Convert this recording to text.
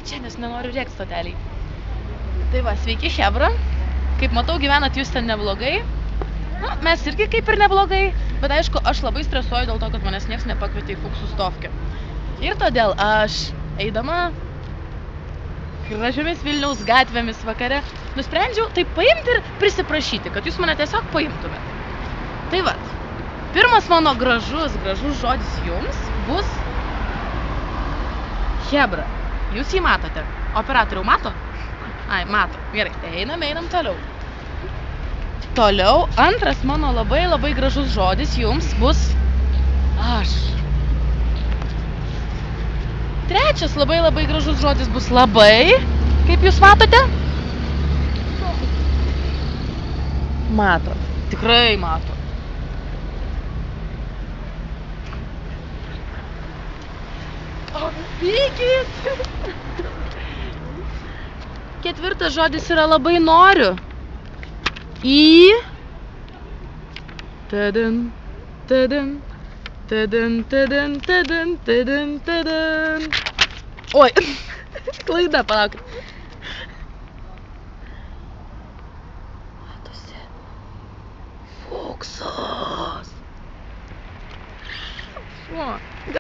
čia, nes nenoriu rėkt stoteliai. Tai va, sveiki, chebra. Kaip matau, gyvenat jūs ten neblogai. Nu, mes irgi kaip ir neblogai, bet aišku, aš labai stresuoju dėl to, kad manęs nieks nepakvietė į Fuksų stovkę. Ir todėl aš, eidama gražiomis Vilniaus gatvėmis vakare, nusprendžiau tai paimti ir prisiprašyti, kad jūs mane tiesiog paimtumėt. Tai vat, pirmas mano gražus žodis jums bus chebra. Jūs jį matote. Operatoriau mato? Ai, mato. Gerai, tai einam toliau. Toliau, antras mano labai gražus žodis jums bus aš. Trečias labai gražus žodis bus labai, kaip jūs matote? Mato. Tikrai mato. O, pykit! Ketvirtas žodis yra labai noriu. Į. Tadin, tadin, tadin, tadin, tadin, tadin, tadin. Oi, klaida, palaukit. Matosi. Fuksas.